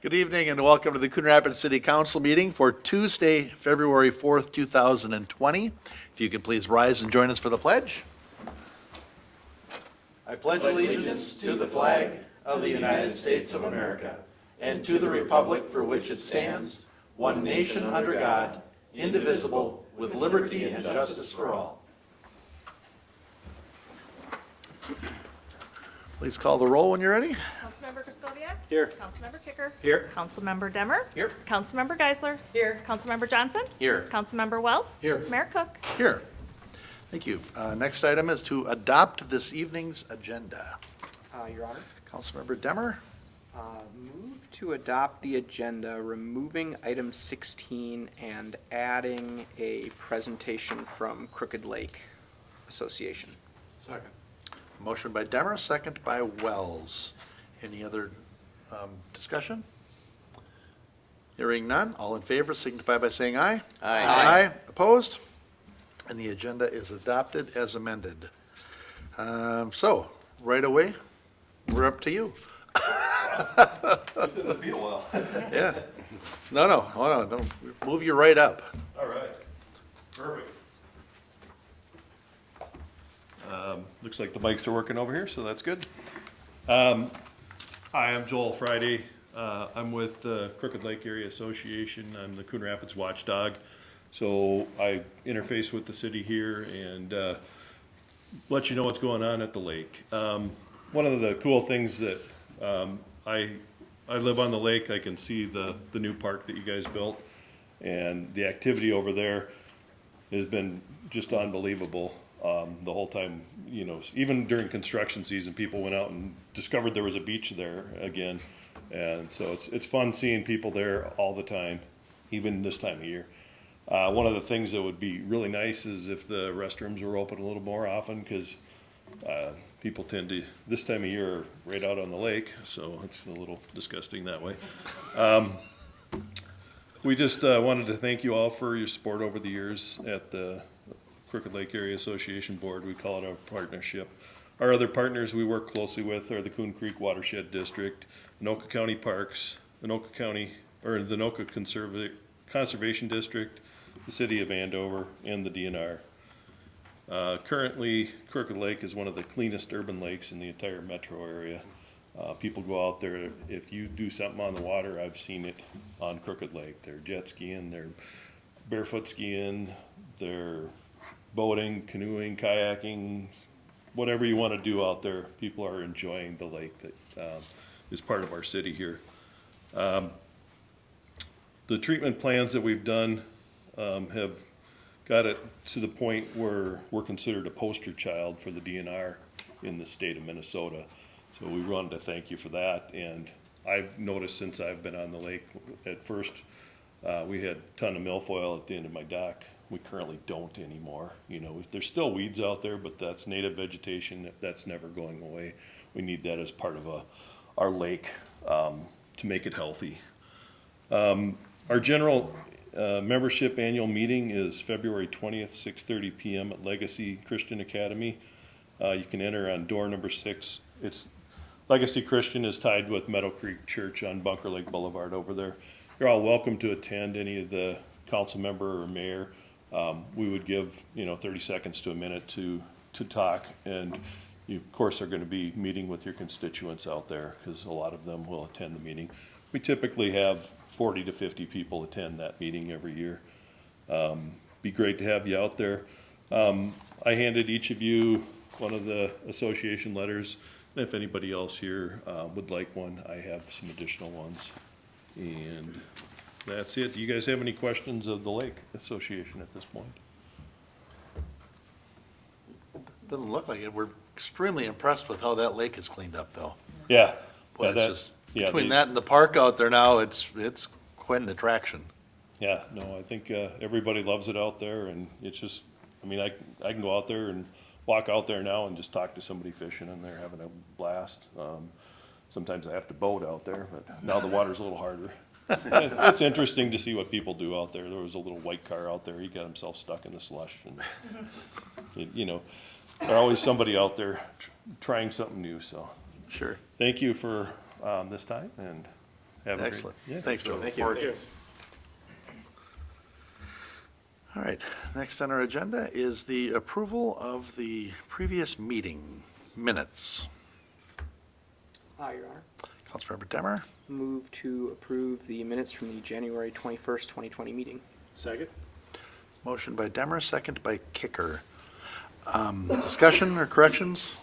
Good evening and welcome to the Coon Rapids City Council meeting for Tuesday, February 4th, 2020. If you could please rise and join us for the pledge. I pledge allegiance to the flag of the United States of America and to the republic for which it stands, one nation under God, indivisible, with liberty and justice for all. Please call the roll when you're ready. Councilmember Kraskowiak? Here. Councilmember Kicker? Here. Councilmember Demmer? Here. Councilmember Geisler? Here. Councilmember Johnson? Here. Councilmember Wells? Here. Mayor Cook? Here. Thank you. Next item is to adopt this evening's agenda. Your Honor, Councilmember Demmer. move to adopt the agenda, removing item 16 and adding a presentation from Crooked Lake Association. Second. Motion by Demmer, second by Wells. Any other discussion? Hearing none, all in favor signify by saying aye. Aye. Opposed? And the agenda is adopted as amended. So, right away, we're up to you. This didn't feel well. Yeah. No, hold on, don't, move you right up. All right, perfect. Looks like the mics are working over here, so that's good. Hi, I'm Joel Friday. I'm with the Crooked Lake Area Association. I'm the Coon Rapids watchdog. So I interface with the city here and let you know what's going on at the lake. One of the cool things that I live on the lake. I can see the new park that you guys built, and the activity over there has been just unbelievable. The whole time, you know, even during construction season, people went out and discovered there was a beach there again. And so it's fun seeing people there all the time, even this time of year. One of the things that would be really nice is if the restrooms were open a little more often, because people tend to, this time of year, are right out on the lake, so it's a little disgusting that way. We just wanted to thank you all for your support over the years at the Crooked Lake Area Association Board. We call it our partnership. Our other partners we work closely with are the Coon Creek Watershed District, Anoka County Parks, the Anoka Conservation District, the City of Andover, and the DNR. Currently, Crooked Lake is one of the cleanest urban lakes in the entire metro area. People go out there. If you do something on the water, I've seen it on Crooked Lake. They're jet skiing, they're barefoot skiing, they're boating, canoeing, kayaking, whatever you want to do out there. People are enjoying the lake that is part of our city here. The treatment plans that we've done have got it to the point where we're considered a poster child for the DNR in the state of Minnesota. So we wanted to thank you for that. And I've noticed since I've been on the lake, at first we had a ton of milfoil at the end of my dock. We currently don't anymore. You know, there's still weeds out there, but that's native vegetation. That's never going away. We need that as part of our lake to make it healthy. Our general membership annual meeting is February 20th, 6:30 p.m. at Legacy Christian Academy. You can enter on door number 6. It's Legacy Christian is tied with Meadow Creek Church on Bunker Lake Boulevard over there. You're all welcome to attend. Any of the council member or mayor. We would give 30 seconds to a minute to talk, and you of course are going to be meeting with your constituents out there because a lot of them will attend the meeting. We typically have 40 to 50 people attend that meeting every year. Be great to have you out there. I handed each of you one of the association letters. If anybody else here would like one, I have some additional ones. And that's it. Do you guys have any questions of the Lake Association at this point? Doesn't look like it. We're extremely impressed with how that lake is cleaned up, though. Yeah. Boy, yeah, it's just, between that and the park out there now, it's quite an attraction. Yeah, no, I think everybody loves it out there, and it's just, I mean, I can go out there and walk out there now and just talk to somebody fishing, and they're having a blast. Sometimes I have to boat out there, but now the water's a little harder. It's interesting to see what people do out there. There was a little white car out there. He got himself stuck in the slush, and there's always somebody out there trying something new. So Sure. thank you for this time, and Have a great- Excellent. Yeah. Thanks, Joe. Thank you. All right, next on our agenda is the approval of the previous meeting minutes. Your Honor. Councilmember Demmer, Move to approve the minutes from the January 21st, 2020 meeting. Second? motion by Demmer, second by Kicker. Discussion or corrections?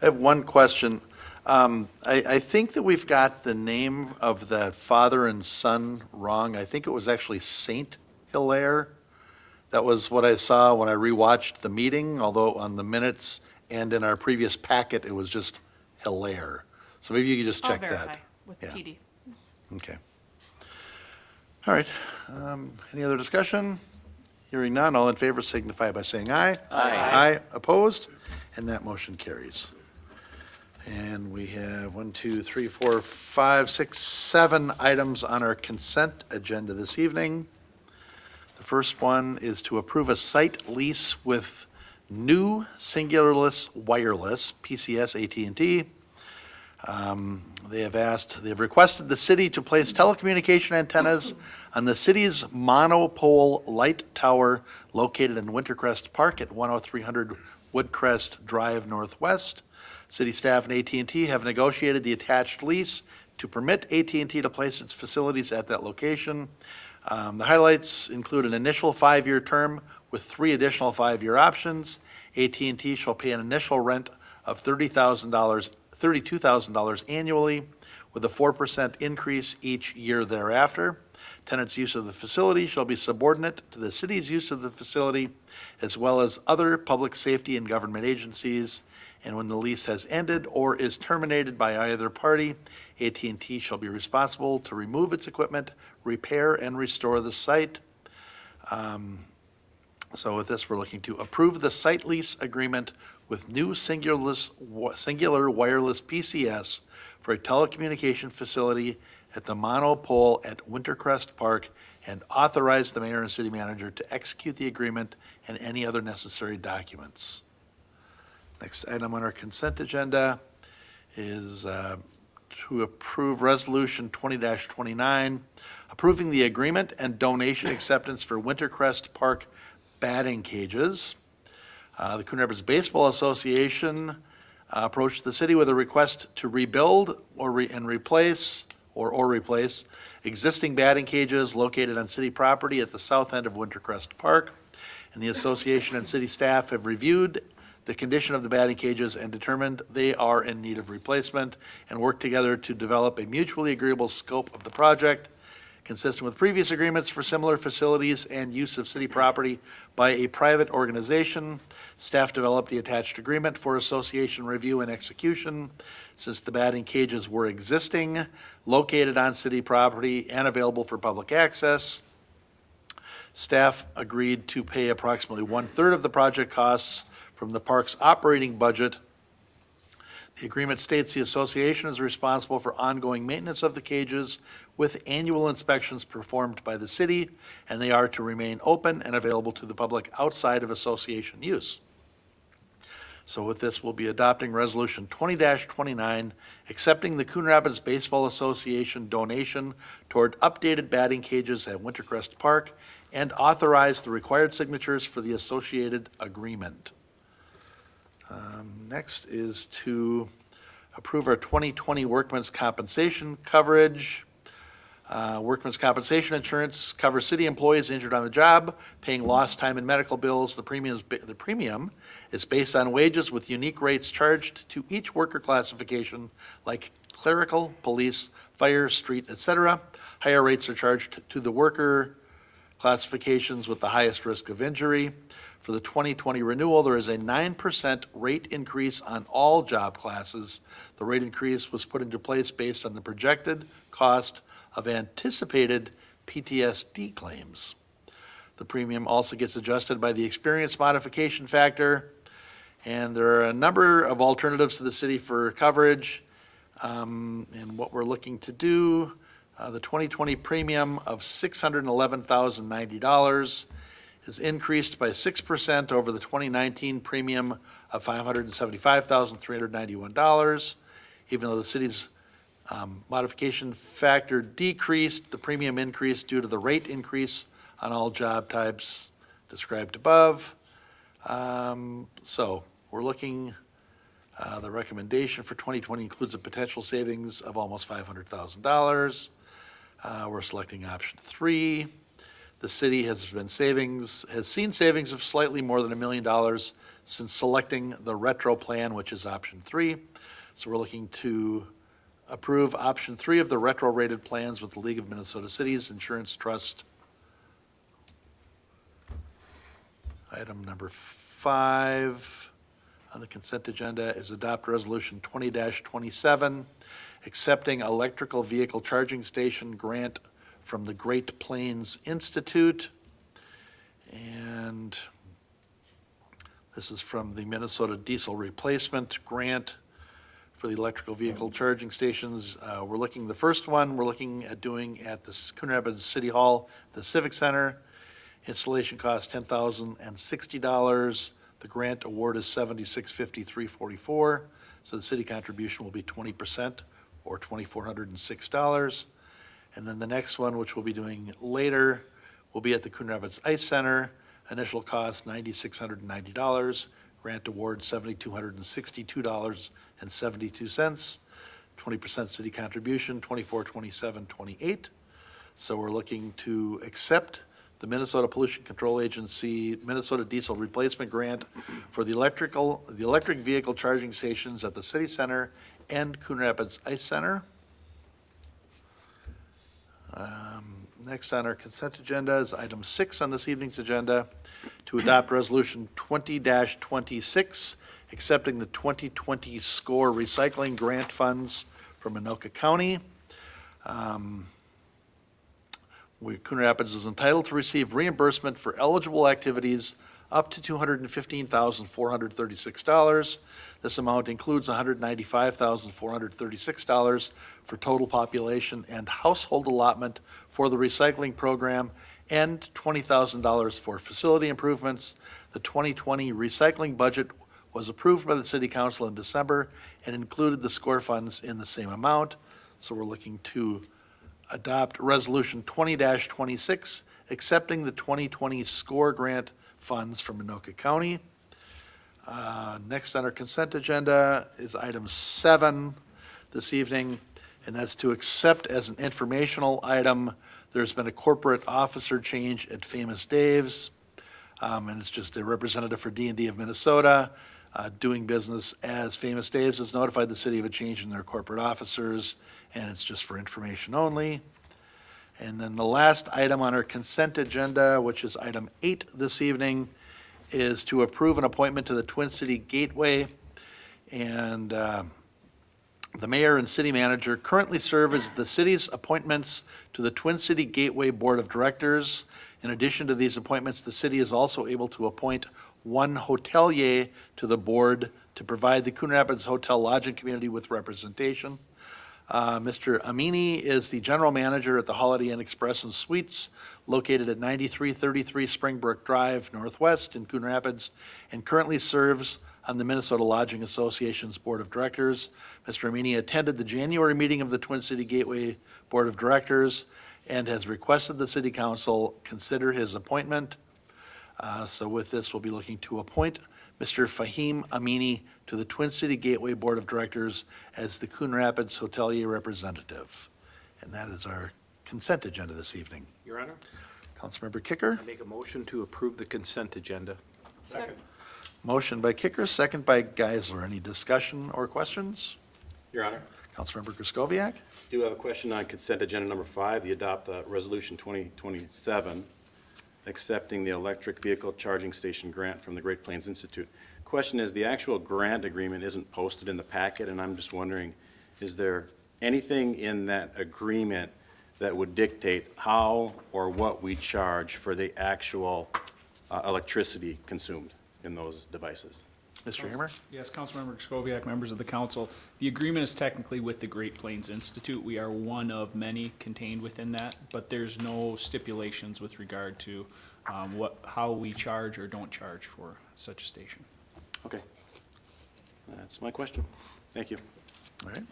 I have one question. I think that we've got the name of the father and son wrong. I think it was actually Saint Hilaire. That was what I saw when I rewatched the meeting, although on the minutes and in our previous packet, it was just Hilaire. So maybe you could just I'll check verify that. with Yeah. PD. Okay. All right. Any other discussion? Hearing none, all in favor signify by saying aye. Aye, opposed, and that motion carries. And we have 1, 2, 3, 4, 5, 6, 7 items on our consent agenda this evening. The first one is to approve a site lease with New Singularless Wireless, PCS AT&T. They have requested the city to place telecommunication antennas on the city's monopole light tower located in Wintercrest Park at 10300 Woodcrest Drive Northwest. City staff and AT&T have negotiated the attached lease to permit AT&T to place its facilities at that location. The highlights include an initial 5-year term with 3 additional 5-year options. AT&T shall pay an initial rent of $32,000 annually, with a 4% increase each year thereafter. Tenants' use of the facility shall be subordinate to the city's use of the facility, as well as other public safety and government agencies. And when the lease has ended or is terminated by either party, AT&T shall be responsible to remove its equipment, repair and restore the site. So with this, we're looking to approve the site lease agreement with New Singular Wireless PCS for a telecommunication facility at the monopole at Wintercrest Park, and authorize the mayor and city manager to execute the agreement and any other necessary documents. Next item on our consent agenda is to approve Resolution 20-29, approving the agreement and donation acceptance for Wintercrest Park batting cages. The Coon Rapids Baseball Association approached the city with a request to rebuild or replace existing batting cages located on city property at the south end of Wintercrest Park. And the association and city staff have reviewed the condition of the batting cages and determined they are in need of replacement, and worked together to develop a mutually agreeable scope of the project, consistent with previous agreements for similar facilities and use of city property by a private organization. Staff developed the attached agreement for association review and execution. Since the batting cages were existing, located on city property, and available for public access, staff agreed to pay approximately 1/3 of the project costs from the park's operating budget. The agreement states the association is responsible for ongoing maintenance of the cages with annual inspections performed by the city, and they are to remain open and available to the public outside of association use. So with this, we'll be adopting Resolution 20-29, accepting the Coon Rapids Baseball Association donation toward updated batting cages at Wintercrest Park, and authorize the required signatures for the associated agreement. Next is to approve our 2020 workman's compensation coverage. Workman's compensation insurance covers city employees injured on the job, paying lost time and medical bills. The premium is based on wages with unique rates charged to each worker classification, like clerical, police, fire, street, etc. Higher rates are charged to the worker classifications with the highest risk of injury. For the 2020 renewal, there is a 9% rate increase on all job classes. The rate increase was put into place based on the projected cost of anticipated PTSD claims. The premium also gets adjusted by the experience modification factor, and there are a number of alternatives to the city for coverage. And what we're looking to do, the 2020 premium of $611,090 is increased by 6% over the 2019 premium of $575,391, even though the city's Modification factor decreased, the premium increased due to the rate increase on all job types described above. So we're looking, the recommendation for 2020 includes a potential savings of almost $500,000. We're selecting option 3. The city has seen savings of slightly more than $1 million since selecting the retro plan, which is option 3. So we're looking to approve option 3 of the retro rated plans with the League of Minnesota Cities Insurance Trust. Item number 5 on the consent agenda is adopt resolution 20-27, accepting electrical vehicle charging station grant from the Great Plains Institute. And this is from the Minnesota Diesel Replacement Grant for the electrical vehicle charging stations. The first one we're looking at doing at the Coon Rapids City Hall, the Civic Center. Installation cost $10,060. The grant award is $76,5344. So the city contribution will be 20% or $2,406. And then the next one, which we'll be doing later, will be at the Coon Rapids Ice Center. Initial cost $9,690. Grant award $7,262.72. 20% city contribution, $2,427.28. So we're looking to accept the Minnesota Pollution Control Agency Minnesota Diesel Replacement Grant for the electric vehicle charging stations at the City Center and Coon Rapids Ice Center. Next on our consent agenda is item 6 on this evening's agenda, to adopt resolution 20-26, accepting the 2020 SCORE recycling grant funds from Anoka County. Coon Rapids is entitled to receive reimbursement for eligible activities up to $215,436. This amount includes $195,436 for total population and household allotment for the recycling program and $20,000 for facility improvements. The 2020 recycling budget was approved by the City Council in December and included the SCORE funds in the same amount. So we're looking to adopt Resolution 20-26, accepting the 2020 SCORE grant funds from Anoka County. Next on our consent agenda is item 7 this evening, and that's to accept as an informational item. There's been a corporate officer change at Famous Dave's, and it's just a representative for D&D of Minnesota doing business as Famous Dave's has notified the city of a change in their corporate officers, and it's just for information only. And then the last item on our consent agenda, which is item 8 this evening, is to approve an appointment to the Twin City Gateway. And the mayor and city manager currently serve as the city's appointments to the Twin City Gateway Board of Directors. In addition to these appointments, the city is also able to appoint one hotelier to the board to provide the Coon Rapids Hotel Lodging Community with representation. Mr. Amini is the general manager at the Holiday Inn Express and Suites located at 9333 Springbrook Drive Northwest in Coon Rapids and currently serves on the Minnesota Lodging Association's Board of Directors. Mr. Amini attended the January meeting of the Twin City Gateway Board of Directors and has requested the City Council consider his appointment. So with this, we'll be looking to appoint Mr. Fahim Amini to the Twin City Gateway Board of Directors as the Coon Rapids Hotelier representative. And that is our consent agenda this evening. Your Honor, Councilmember Kicker, I make a motion to approve the consent agenda. Second. motion by Kicker, second by Geisler. Any discussion or questions? Your Honor, Councilmember Kraskowiak? do have a question on consent agenda number 5, the adopt resolution 2027, accepting the electric vehicle charging station grant from the Great Plains Institute. Question is, the actual grant agreement isn't posted in the packet, and I'm just wondering, is there anything in that agreement that would dictate how or what we charge for the actual electricity consumed in those devices? Mr. Hammer? Yes, Councilmember Kraskowiak, members of the council. The agreement is technically with the Great Plains Institute. We are one of many contained within that, but there's no stipulations with regard to how we charge or don't charge for such a station. Okay. That's my question. Thank you. All right.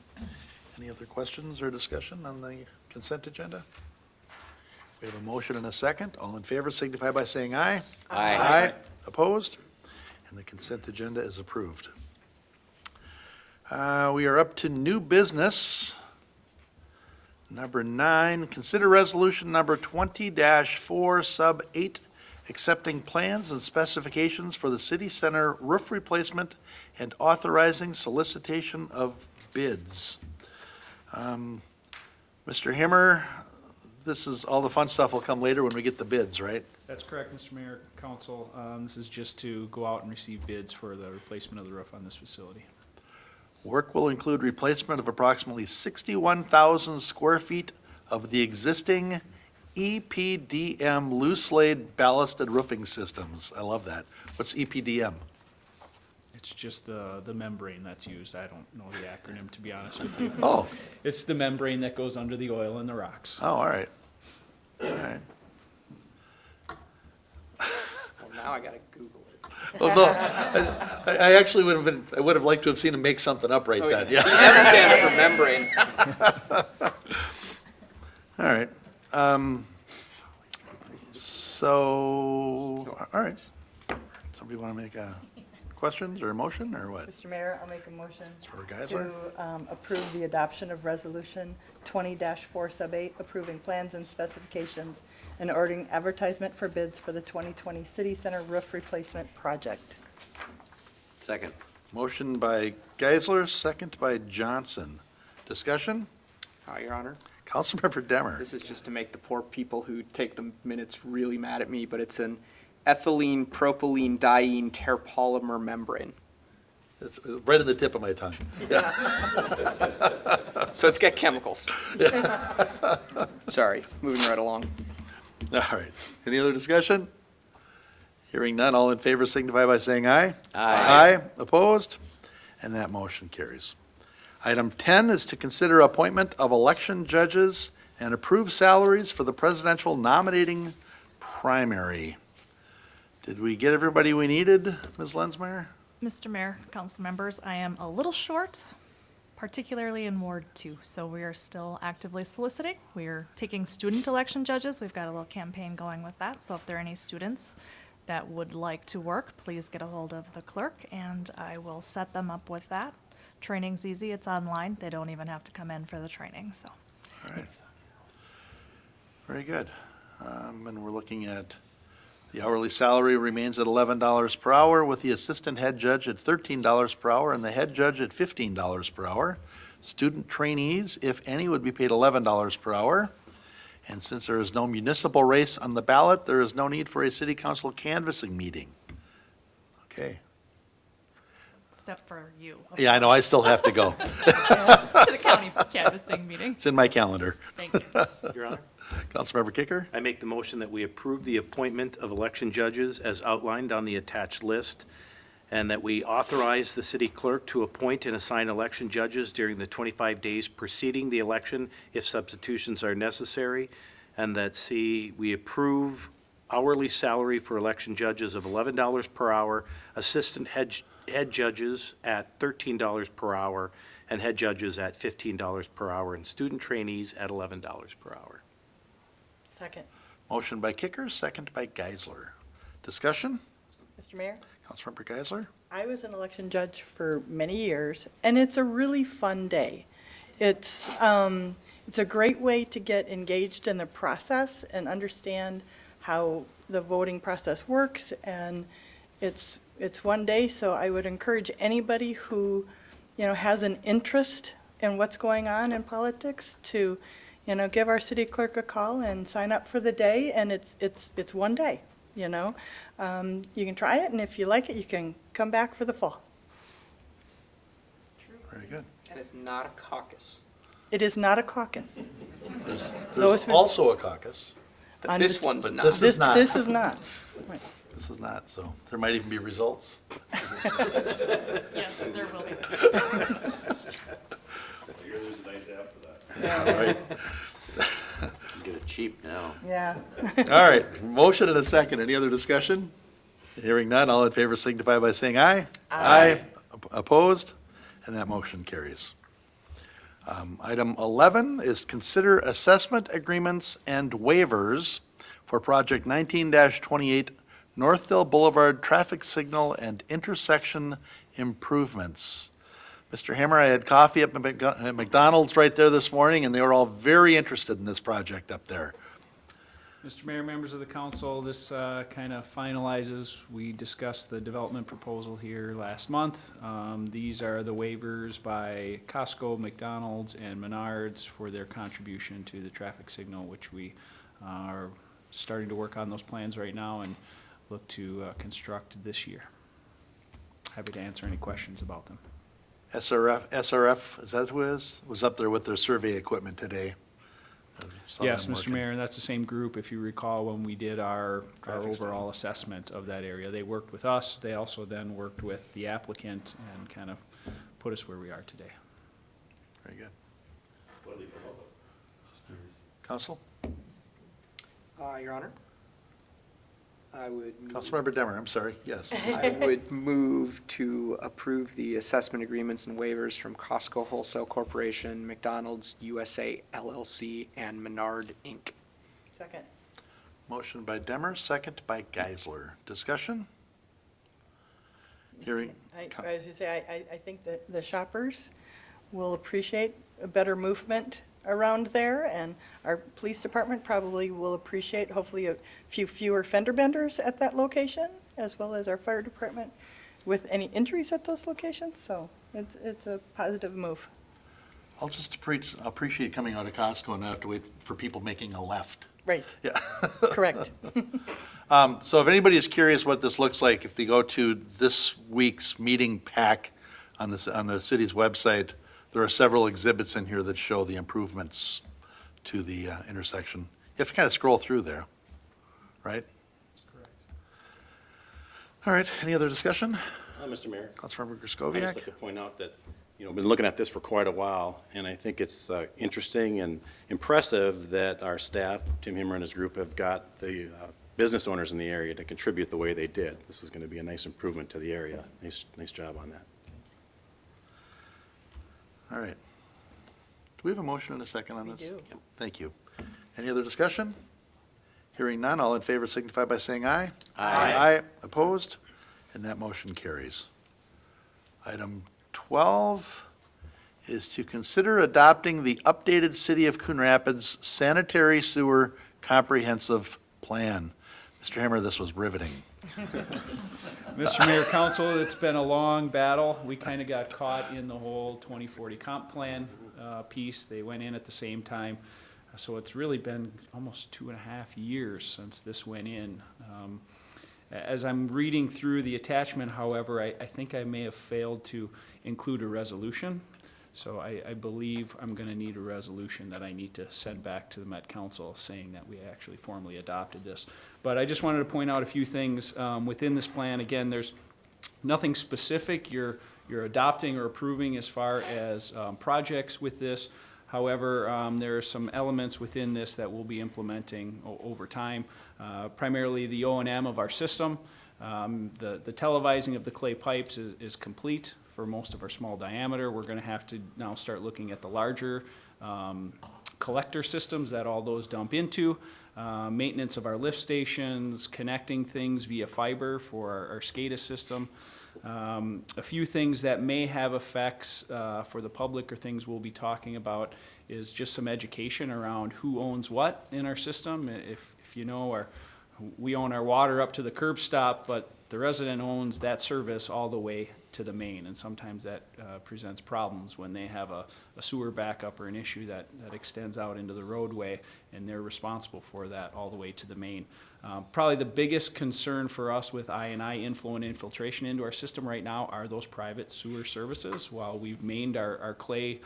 Any other questions or discussion on the consent agenda? We have a motion and a second. All in favor signify by saying aye. Aye. Opposed? And the consent agenda is approved. We are up to new business. Number 9, consider resolution number 20-4 sub 8, accepting plans and specifications for the city center roof replacement and authorizing solicitation of bids. Mr. Himmer, this is, all the fun stuff will come later when we get the bids, right? That's correct, Mr. Mayor, Council. This is just to go out and receive bids for the replacement of the roof on this facility. Work will include replacement of approximately 61,000 square feet of the existing EPDM loose-laid ballasted roofing systems. I love that. What's EPDM? It's just the membrane that's used. I don't know the acronym, to be honest with you. Oh. It's the membrane that goes under the oil and the rocks. Oh, all right. All right. Well, now I gotta Google it. Well, no, I actually I would have liked to have seen him make something up right then, yeah. The M stands for membrane. All right. So, all right. Somebody want to make questions or a motion or what? Mr. Mayor, I'll make a motion For Geisler? to approve the adoption of Resolution 20-4 sub 8, approving plans and specifications and ordering advertisement for bids for the 2020 City Center roof replacement project. Second. Motion by Geisler, second by Johnson. Discussion? Your Honor, Councilmember Demmer. this is just to make the poor people who take the minutes really mad at me, but it's an ethylene propylene diene terpolymer membrane. It's right at the tip of my tongue. So it's got chemicals. Sorry, moving right along. All right. Any other discussion? Hearing none, all in favor signify by saying aye. Aye. Opposed? And that motion carries. Item 10 is to consider appointment of election judges and approve salaries for the presidential nominating primary. Did we get everybody we needed, Ms. Lensmeyer? Mr. Mayor, council members, I am a little short, particularly in Ward 2, so we are still actively soliciting. We are taking student election judges. We've got a little campaign going with that, so if there are any students that would like to work, please get a hold of the clerk, and I will set them up with that. Training's easy, it's online. They don't even have to come in for the training, so. All right. Very good. And we're looking at the hourly salary remains at $11 per hour, with the assistant head judge at $13 per hour and the head judge at $15 per hour. Student trainees, if any, would be paid $11 per hour. And since there is no municipal race on the ballot, there is no need for a city council canvassing meeting. Okay. Except for you. of Yeah, I know, I still have to go. course, to the county canvassing meeting. It's in my calendar. Thank you. Your Honor, Councilmember Kicker? I make the motion that we approve the appointment of election judges as outlined on the attached list, and that we authorize the city clerk to appoint and assign election judges during the 25 days preceding the election if substitutions are necessary, and that we approve hourly salary for election judges of $11 per hour, assistant head judges at $13 per hour, and head judges at $15 per hour, and student trainees at $11 per hour. Second. Motion by Kicker, second by Geisler. Discussion? Mr. Mayor, Councilmember Geisler? I was an election judge for many years, and it's a really fun day. It's a great way to get engaged in the process and understand how the voting process works, and it's one day, so I would encourage anybody who, has an interest in what's going on in politics to, give our city clerk a call and sign up for the day, and it's one day, You can try it, and if you like it, you can come back for the fall. Very good. And it's not a caucus. It is not a caucus. There's Those would- also a caucus. But this Understood. one's But not. this is not. This is not. Right. This is not, so there might even be results. Yes, there will be. There's a nice app for that. All right. You get it cheap now. Yeah. All right, motion and a second. Any other discussion? Hearing none, all in favor signify by saying aye. Aye. Opposed? And that motion carries. Item 11 is consider assessment agreements and waivers for Project 19-28 Northdale Boulevard traffic signal and intersection improvements. Mr. Hammer, I had coffee up at McDonald's right there this morning, and they were all very interested in this project up there. Mr. Mayor, members of the council, this kind of finalizes, we discussed the development proposal here last month. These are the waivers by Costco, McDonald's, and Menards for their contribution to the traffic signal, which we are starting to work on those plans right now and look to construct this year. Happy to answer any questions about them. SRF, is that who it is? Was up there with their survey equipment today. Saw Yes, them Mr. working. Mayor, and that's the same group, if you recall, when we did our Traffic study. overall assessment of that area. They worked with us, they also then worked with the applicant and kind of put us where we are today. Very good. Council? Your Honor, I would Councilmember Demmer, I'm sorry, yes. I would move to approve the assessment agreements and waivers from Costco Wholesale Corporation, McDonald's USA LLC, and Menard Inc. Second. Motion by Demmer, second by Geisler. Discussion? Hearing. I was going to say, I think that the shoppers will appreciate a better movement around there, and our police department probably will appreciate hopefully a few fewer fender benders at that location, as well as our fire department with any injuries at those locations, so it's a positive move. I'll just appreciate coming out of Costco and not have to wait for people making a left. Right. Yeah. Correct. So if anybody is curious what this looks like, if they go to this week's meeting pack on the city's website, there are several exhibits in here that show the improvements to the intersection. You have to kind of scroll through there, right? That's correct. All right, any other discussion? Mr. Mayor, Councilmember I'd just Griscoviac? like to point out that, I've been looking at this for quite a while, and I think it's interesting and impressive that our staff, Tim Himmer and his group, have got the business owners in the area to contribute the way they did. This is going to be a nice improvement to the area. Nice job on that. All right. Do we have a motion and a second on We this? do. Yep. Thank you. Any other discussion? Hearing none, all in favor signify by saying aye. Aye. Opposed? And that motion carries. Item 12 is to consider adopting the updated City of Coon Rapids Sanitary Sewer Comprehensive Plan. Mr. Hammer, this was riveting. Mr. Mayor, Council, it's been a long battle. We kind of got caught in the whole 2040 comp plan piece. They went in at the same time. So it's really been almost 2.5 years since this went in. As I'm reading through the attachment, however, I think I may have failed to include a resolution. So I believe I'm going to need a resolution that I need to send back to the Met Council saying that we actually formally adopted this. But I just wanted to point out a few things within this plan. Again, there's nothing specific you're adopting or approving as far as projects with this. However, there are some elements within this that we'll be implementing over time. Primarily the O&M of our system. The televising of the clay pipes is complete for most of our small diameter. We're going to have to now start looking at the larger collector systems that all those dump into. Maintenance of our lift stations, connecting things via fiber for our SCADA system. A few things that may have effects for the public or things we'll be talking about is just some education around who owns what in our system. If you know, we own our water up to the curb stop, but the resident owns that service all the way to the main, and sometimes that presents problems when they have a sewer backup or an issue that extends out into the roadway, and they're responsible for that all the way to the main. Probably the biggest concern for us with I&I inflow and infiltration into our system right now are those private sewer services. While we've mained our clay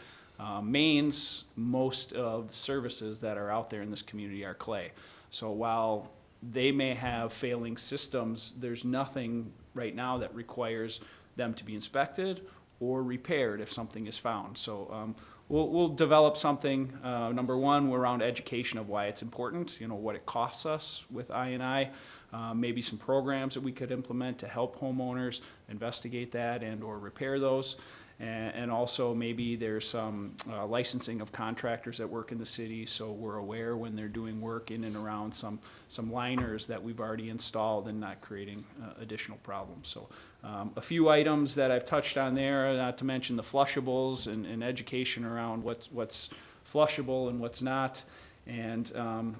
mains, most of the services that are out there in this community are clay. So while they may have failing systems, there's nothing right now that requires them to be inspected or repaired if something is found. So we'll develop something, number one, around education of why it's important, what it costs us with I&I, maybe some programs that we could implement to help homeowners investigate that and or repair those. And also maybe there's some licensing of contractors that work in the city, so we're aware when they're doing work in and around some liners that we've already installed and not creating additional problems. So a few items that I've touched on there, not to mention the flushables and education around what's flushable and what's not. And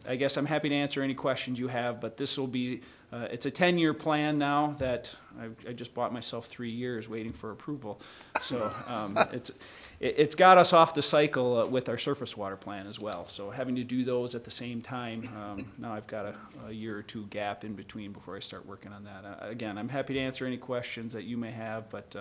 I guess I'm happy to answer any questions you have, but this will be, it's a 10-year plan now that I just bought myself 3 years waiting for approval. So it's got us off the cycle with our surface water plan as well. So having to do those at the same time, now I've got a year or two gap in between before I start working on that. Again, I'm happy to answer any questions that you may have, but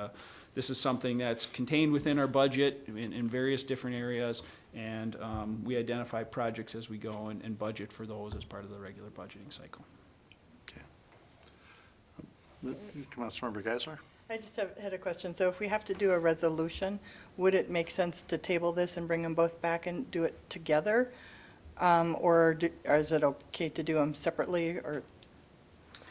this is something that's contained within our budget in various different areas, and we identify projects as we go and budget for those as part of the regular budgeting cycle. Councilmember Geisler? I just had a question. So if we have to do a resolution, would it make sense to table this and bring them both back and do it together? Or is it okay to do them separately, or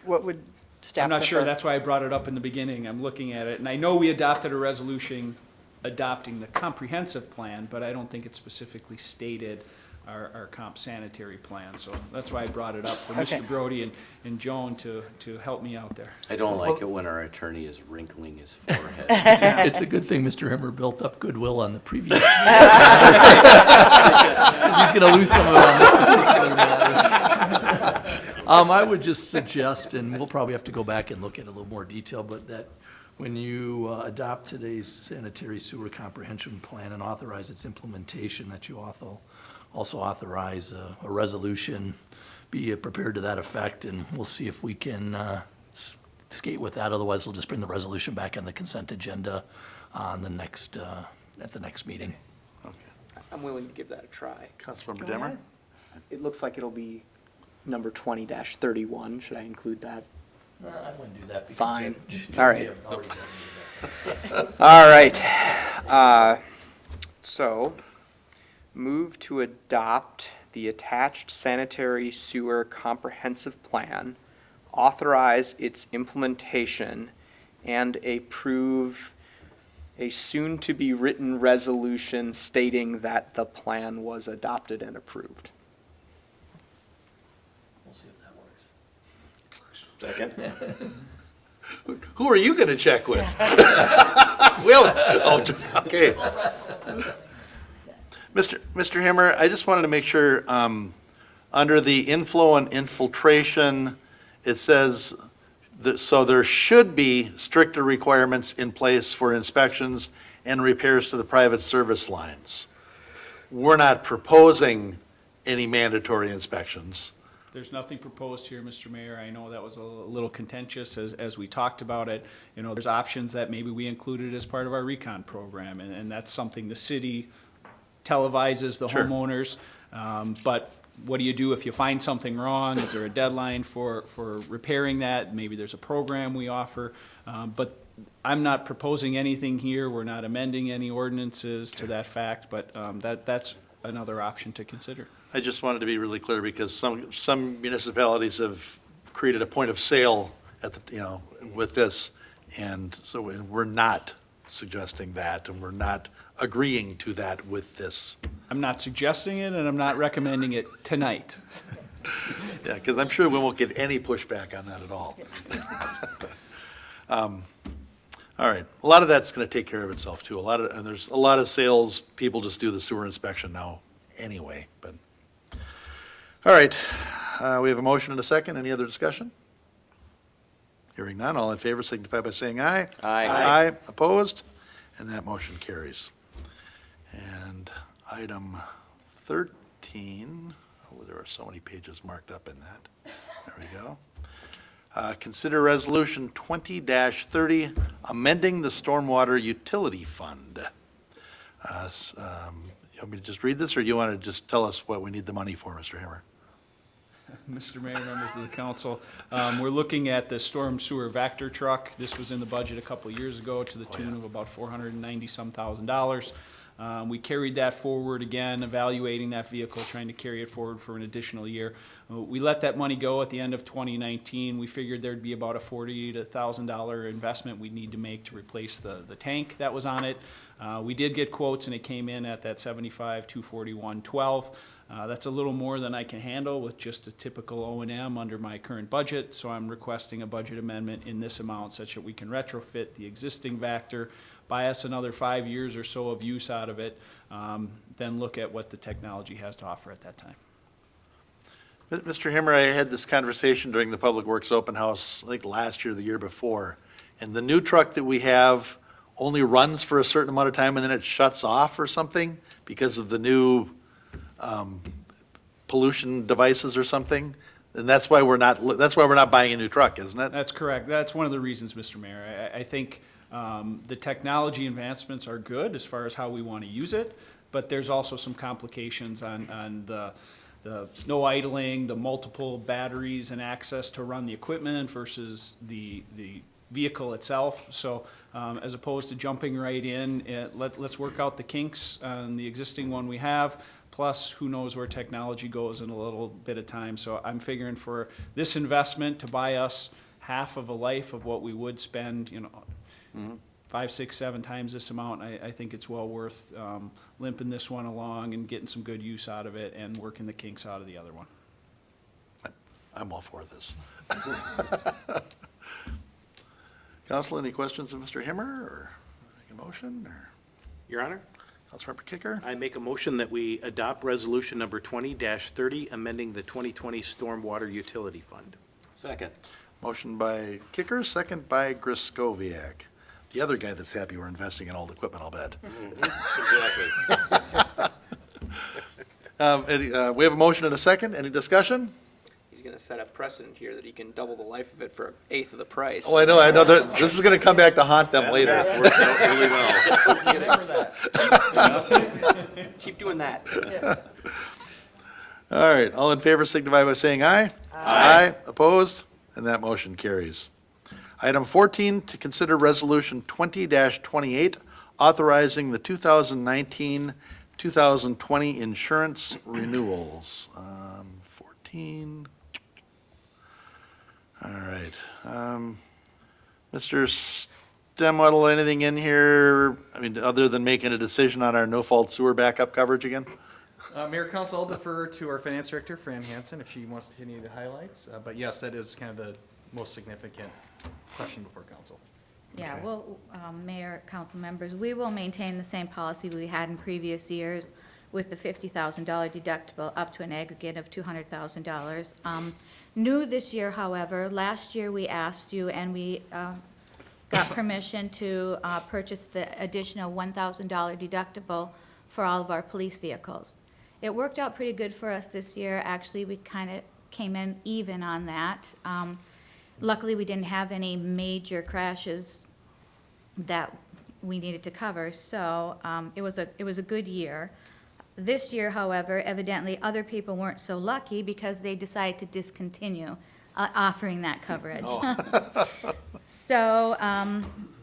what would staff I'm not sure, prefer? that's why I brought it up in the beginning. I'm looking at it, and I know we adopted a resolution adopting the comprehensive plan, but I don't think it specifically stated our comp sanitary plan. So that's why I brought it up for Okay. Mr. Brody and Joan to help me out there. I don't like it when our attorney is wrinkling his forehead. It's a good thing Mr. Hemmer built up goodwill on the previous. 'Cause he's gonna lose some of it on this particular matter. I would just suggest, and we'll probably have to go back and look at it in a little more detail, but that when you adopt today's sanitary sewer comprehension plan and authorize its implementation, that you also authorize a resolution, be prepared to that effect, and we'll see if we can skate with that. Otherwise, we'll just bring the resolution back on the consent agenda on the next, at the next meeting. I'm willing to give that a try. Councilmember Go Demmer? ahead. It looks like it'll be number 20-31. Should I include that? I wouldn't do that. because Fine. it- All right. we have already done this. All right. So, move to adopt the attached sanitary sewer comprehensive plan, authorize its implementation, and approve a soon-to-be-written resolution stating that the plan was adopted and approved. We'll see if that works. Second. Who are you gonna check with? Will, okay. Mr. Hammer, I just wanted to make sure, under the inflow and infiltration, it says, so there should be stricter requirements in place for inspections and repairs to the private service lines. We're not proposing any mandatory inspections. There's nothing proposed here, Mr. Mayor. I know that was a little contentious as we talked about it. You know, there's options that maybe we included as part of our recon program, and that's something the city televises the Sure. homeowners. But what do you do if you find something wrong? Is there a deadline for repairing that? Maybe there's a program we offer. But I'm not proposing anything here. We're not amending any ordinances to that fact, but that's another option to consider. I just wanted to be really clear because some municipalities have created a point of sale at the, with this. And so we're not suggesting that, and we're not agreeing to that with this. I'm not suggesting it, and I'm not recommending it tonight. Yeah, because I'm sure we won't get any pushback on that at all. All right, a lot of that's going to take care of itself too. And there's a lot of sales people just do the sewer inspection now anyway. But all right, we have a motion and a second. Any other discussion? Hearing none, all in favor signify by saying aye. Aye. Opposed? And that motion carries. And item 13, oh, there are so many pages marked up in that. There we go. Consider Resolution 20-30, amending the Stormwater Utility Fund. You want me to just read this, or do you want to just tell us what we need the money for, Mr. Hammer? Mr. Mayor, members of the council, we're looking at the storm sewer Vector truck. This was in the budget a couple of years ago to the tune of about $490-some thousand. We carried that forward again, evaluating that vehicle, trying to carry it forward for an additional year. We let that money go at the end of 2019. We figured there'd be about a $40,000 to $1,000 investment we'd need to make to replace the tank that was on it. We did get quotes, and it came in at that $75,241.12. That's a little more than I can handle with just a typical O&M under my current budget, so I'm requesting a budget amendment in this amount such that we can retrofit the existing Vector, buy us another 5 years or so of use out of it, then look at what the technology has to offer at that time. Mr. Himmer, I had this conversation during the Public Works Open House, I think last year, or the year before, and the new truck that we have only runs for a certain amount of time and then it shuts off or something because of the new pollution devices or something? And that's why we're not buying a new truck, isn't it? That's correct. That's one of the reasons, Mr. Mayor. I think the technology advancements are good as far as how we want to use it, but there's also some complications on the no idling, the multiple batteries and access to run the equipment versus the vehicle itself. So as opposed to jumping right in, let's work out the kinks on the existing one we have, plus who knows where technology goes in a little bit of time. So I'm figuring for this investment to buy us half of a life of what we would spend, 5, 6, 7 times this amount, I think it's well worth limping this one along and getting some good use out of it and working the kinks out of the other one. I'm all for this. Council, any questions of Mr. Himmer, or make a motion, or Your Honor, Councilmember Kicker? I make a motion that we adopt resolution number 20-30, amending the 2020 Stormwater Utility Fund. Second. Motion by Kicker, second by Griskoviac. The other guy that's happy we're investing in old equipment, I'll bet. Exactly. We have a motion and a second. Any discussion? He's gonna set a precedent here that he can double the life of it for 1/8 of the price. Oh, I know. This is gonna come back to haunt them later. That works out really well. Keep doing that. All right, all in favor signify by saying aye. Aye. Opposed? And that motion carries. Item 14, to consider Resolution 20-28, authorizing the 2019-2020 insurance renewals. 14. All right. Mr. Stemwedel, anything in here, I mean, other than making a decision on our no-fault sewer backup coverage again? Mayor, Council, I'll defer to our Finance Director, Fran Hansen, if she wants to hit any of the highlights. But yes, that is kind of the most significant question before Council. Yeah, Okay. well, Mayor, council members, we will maintain the same policy we had in previous years with the $50,000 deductible up to an aggregate of $200,000. New this year, however, last year we asked you and we got permission to purchase the additional $1,000 deductible for all of our police vehicles. It worked out pretty good for us this year. Actually, we kind of came in even on that. Luckily, we didn't have any major crashes that we needed to cover, so it was a good year. This year, however, evidently other people weren't so lucky because they decided to discontinue offering that coverage. So,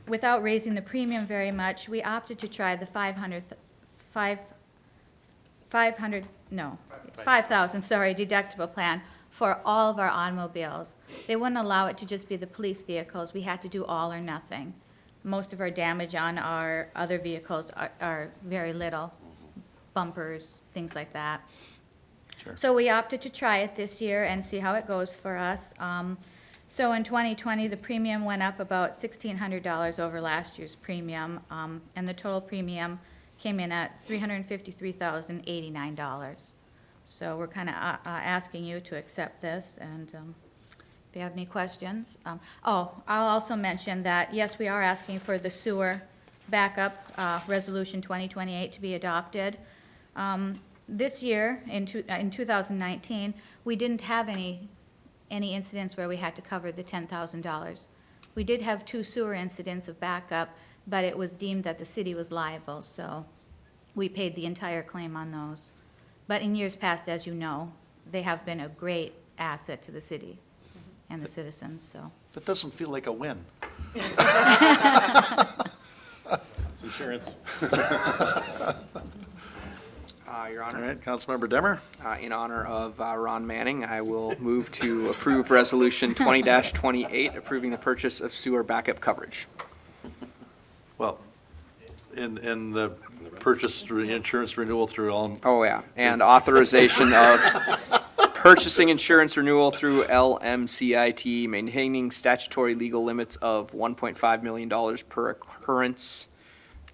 without raising the premium very much, we opted to try the $5,000 deductible plan for all of our automobiles. They wouldn't allow it to just be the police vehicles. We had to do all or nothing. Most of our damage on our other vehicles are very little, bumpers, things like that. Sure. So we opted to try it this year and see how it goes for us. So in 2020, the premium went up about $1,600 over last year's premium, and the total premium came in at $353,089. So we're kind of asking you to accept this, and if you have any questions. I'll also mention that, yes, we are asking for the sewer backup, Resolution 2028 to be adopted. This year, in 2019, we didn't have any incidents where we had to cover the $10,000. We did have 2 sewer incidents of backup, but it was deemed that the city was liable, so we paid the entire claim on those. But in years past, as you know, they have been a great asset to the city and the citizens, so. That doesn't feel like a win. It's insurance. Your All Honor. right, Councilmember Demmer? In honor of Ron Manning, I will move to approve Resolution 20-28, approving the purchase of sewer backup coverage. Well, in the purchase through insurance renewal through all, Oh, yeah, and authorization of purchasing insurance renewal through LMCIT, maintaining statutory legal limits of $1.5 million per occurrence,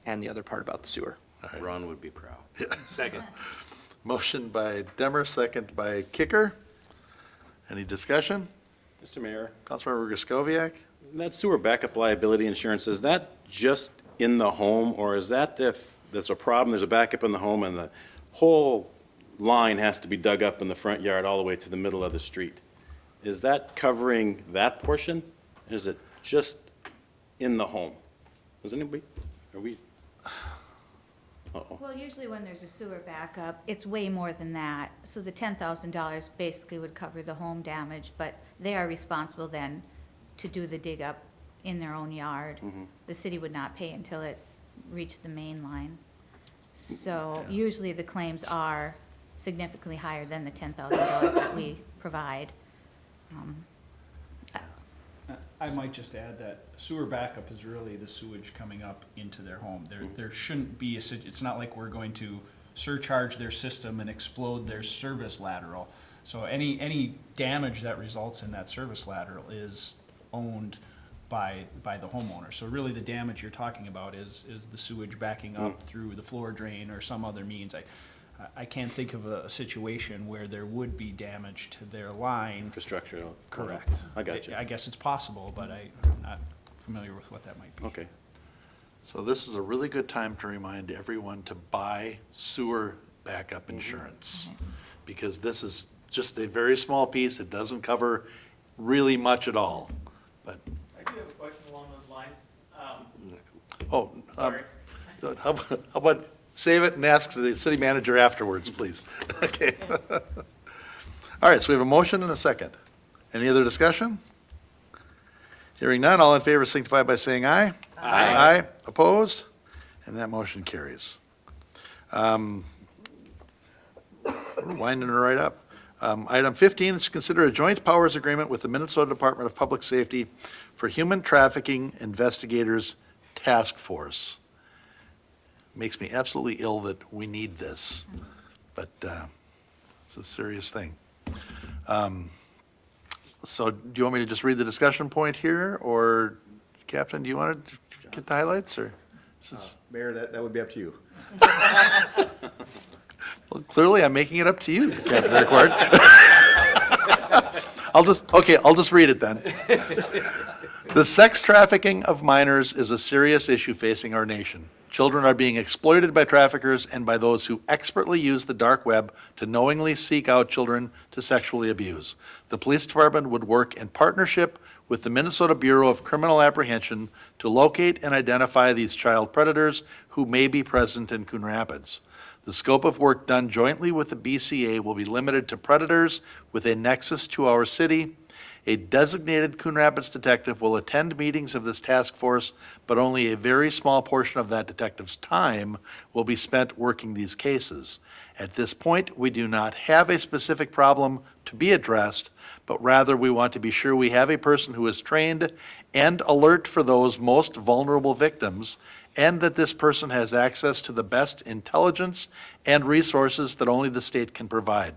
and the other part about the sewer. Ron would be proud. Second. motion by Demmer, second by Kicker. Any discussion? Mr. Mayor, Councilmember Griscoviac? that sewer backup liability insurance, is that just in the home, or is that if there's a problem, there's a backup in the home, and the whole line has to be dug up in the front yard all the way to the middle of the street? Is that covering that portion? Is it just in the home? Does anybody, are we? Uh-oh. Well, usually when there's a sewer backup, it's way more than that. So the $10,000 basically would cover the home damage, but they are responsible then to do the dig up in their own yard. The city would not pay until it reached the main line. So usually the claims are significantly higher than the $10,000 that we provide. I might just add that sewer backup is really the sewage coming up into their home. There shouldn't be it's not like we're going to surcharge their system and explode their service lateral. So any damage that results in that service lateral is owned by the homeowner. So really the damage you're talking about is the sewage backing up through the floor drain or some other means. I can't think of a situation where there would be damage to their line. Infrastructure. Correct. I got you. I guess it's possible, but I'm not familiar with what that might be. Okay. So this is a really good time to remind everyone to buy sewer backup insurance. Because this is just a very small piece. It doesn't cover really much at all. But, I do have a question along those lines. oh, Sorry. how about save it and ask the city manager afterwards, please. Okay. All right, so we have a motion and a second. Any other discussion? Hearing none, all in favor signify by saying aye. Aye. Opposed? And that motion carries. We're winding it right up. Item 15 is to consider a joint powers agreement with the Minnesota Department of Public Safety for Human Trafficking Investigators Task Force. Makes me absolutely ill that we need this, but it's a serious thing. So do you want me to just read the discussion point here, or Captain, do you want to get the highlights, or? Mayor, that would be up to you. Well, clearly I'm making it up to you, Captain Rickward. I'll just read it then. The sex trafficking of minors is a serious issue facing our nation. Children are being exploited by traffickers and by those who expertly use the dark web to knowingly seek out children to sexually abuse. The police department would work in partnership with the Minnesota Bureau of Criminal Apprehension to locate and identify these child predators who may be present in Coon Rapids. The scope of work done jointly with the BCA will be limited to predators with a nexus to our city. A designated Coon Rapids detective will attend meetings of this task force, but only a very small portion of that detective's time will be spent working these cases. At this point, we do not have a specific problem to be addressed, but rather we want to be sure we have a person who is trained and alert for those most vulnerable victims, and that this person has access to the best intelligence and resources that only the state can provide.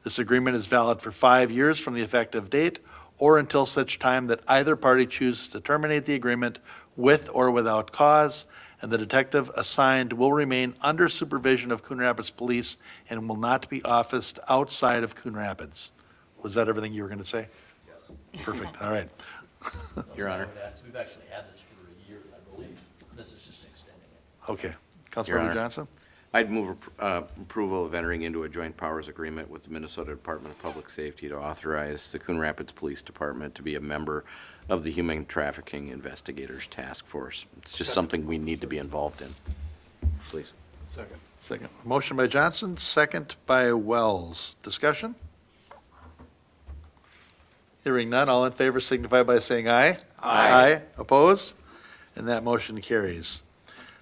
This agreement is valid for 5 years from the effective date, or until such time that either party chooses to terminate the agreement with or without cause, and the detective assigned will remain under supervision of Coon Rapids Police and will not be officed outside of Coon Rapids. Was that everything you were going to say? Yes. Perfect, all right. Your Honor. We've actually had this for a year, I believe. This is just extending it. Okay. Your Councilmember Honor. Johnson? I'd move approval of entering into a joint powers agreement with the Minnesota Department of Public Safety to authorize the Coon Rapids Police Department to be a member of the Human Trafficking Investigators Task Force. It's just something we need to be involved in. Please. Second. Motion by Johnson, second by Wells. Discussion? Hearing none, all in favor signify by saying aye. Aye. Opposed? And that motion carries.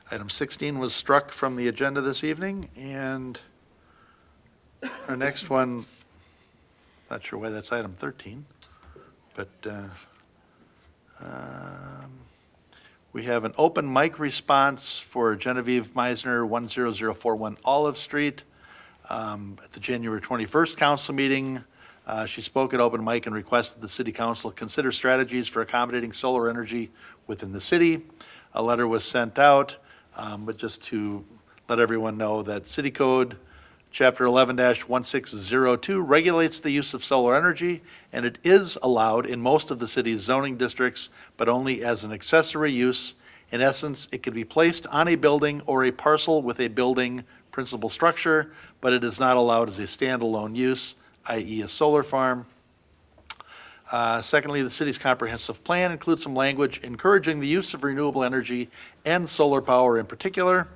Item 16 was struck from the agenda this evening, and our next one, not sure why that's item 13, but we have an open mic response for Genevieve Meisner, 10041 Olive Street. At the January 21st council meeting, she spoke at open mic and requested the city council consider strategies for accommodating solar energy within the city. A letter was sent out, but just to let everyone know that City Code Chapter 11-1602 regulates the use of solar energy, and it is allowed in most of the city's zoning districts, but only as an accessory use. In essence, it can be placed on a building or a parcel with a building principal structure, but it is not allowed as a standalone use, i.e. a solar farm. Secondly, the city's comprehensive plan includes some language encouraging the use of renewable energy and solar power in particular.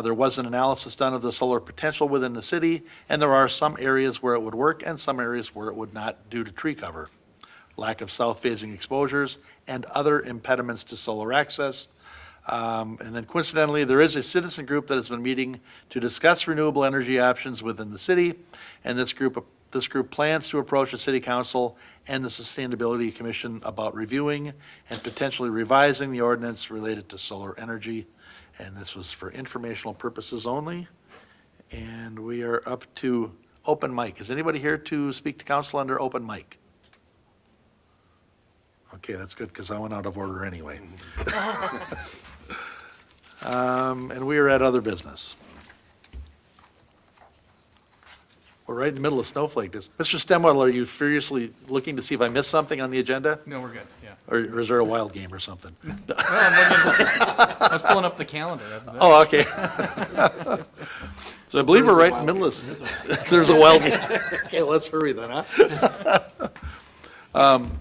There was an analysis done of the solar potential within the city, and there are some areas where it would work and some areas where it would not due to tree cover, lack of south-facing exposures, and other impediments to solar access. And then coincidentally, there is a citizen group that has been meeting to discuss renewable energy options within the city, and this group plans to approach the city council and the Sustainability Commission about reviewing and potentially revising the ordinance related to solar energy. And this was for informational purposes only. And we are up to open mic. Is anybody here to speak to council under open mic? Okay, that's good, because I went out of order anyway. And we are at other business. We're right in the middle of snowflake days. Mr. Stemwell, are you furiously looking to see if I missed something on the agenda? No, we're good, yeah. Or is there a wild game or something? I was pulling up the calendar. Oh, okay. So I believe we're right in the middle of, there's a wild game. Okay, let's hurry then, huh?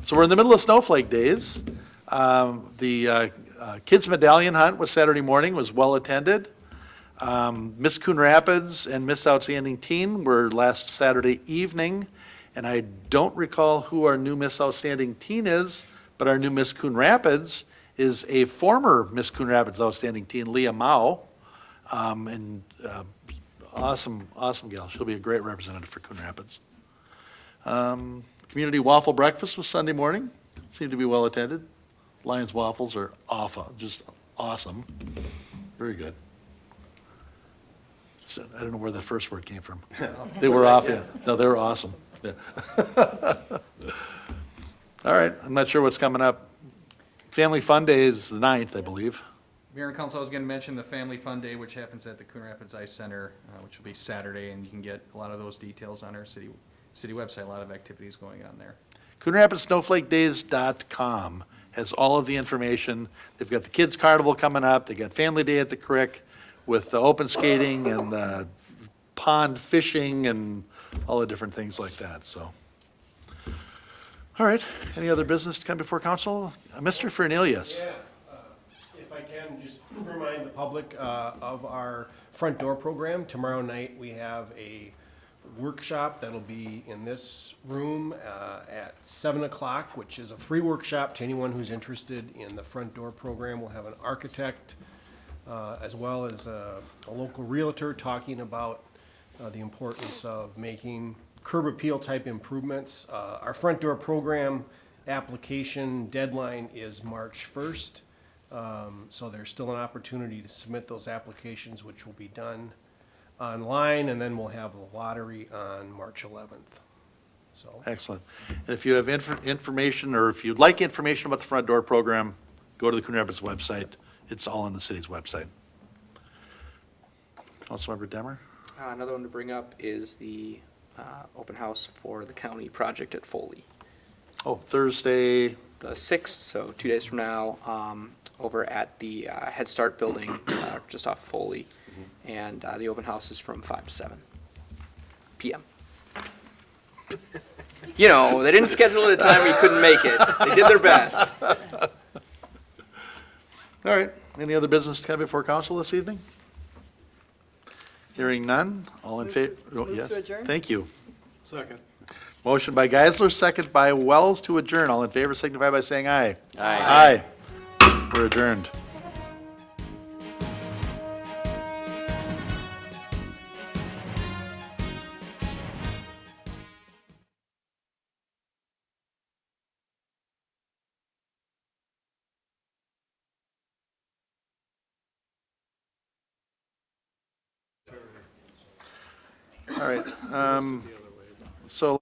So we're in the middle of snowflake days. The kids medallion hunt was Saturday morning, was well attended. Miss Coon Rapids and Miss Outstanding Teen were last Saturday evening, and I don't recall who our new Miss Outstanding Teen is, but our new Miss Coon Rapids is a former Miss Coon Rapids Outstanding Teen, Leah Mao, and awesome gal. She'll be a great representative for Coon Rapids. Community waffle breakfast was Sunday morning, seemed to be well attended. Lions waffles are just awesome, very good. I don't know where that first word came from. They were off, yeah. No, they were awesome. Yeah. All right, I'm not sure what's coming up. Family Fun Day is the 9th, I believe. Mayor and Council, I was going to mention the Family Fun Day, which happens at the Coon Rapids Ice Center, which will be Saturday, and you can get a lot of those details on our city website, a lot of activities going on there. CoonRapidsSnowflakeDays.com has all of the information. They've got the Kids Carnival coming up, they got Family Day at the Crick with the open skating and the pond fishing and all the different things like that, so. All right, any other business to come before council? Mr. Fernelius. Yeah, if I can, just remind the public of our front door program. Tomorrow night, we have a workshop that'll be in this room at 7 o'clock, which is a free workshop to anyone who's interested in the front door program. We'll have an architect as well as a local realtor talking about the importance of making curb appeal type improvements. Our front door program application deadline is March 1st. So there's still an opportunity to submit those applications, which will be done online, and then we'll have the lottery on March 11th. So. Excellent. And if you have information, or if you'd like information about the front door program, go to the Coon Rapids website. It's all on the city's website. Councilmember Demmer? Another one to bring up is the open house for the county project at Foley. Oh, Thursday. The 6th, so 2 days from now, over at the Head Start building just off Foley. And the open house is from 5 to 7 p.m. You know, they didn't schedule it at a time where you couldn't make it. They did their best. All right. Any other business to come before council this evening? Hearing none. All in favor? Move to Yes. adjourn. Thank you. Second. Motion by Geisler, second by Wells to adjourn. All in favor signify by saying aye. Aye. Aye. We're adjourned. All right, so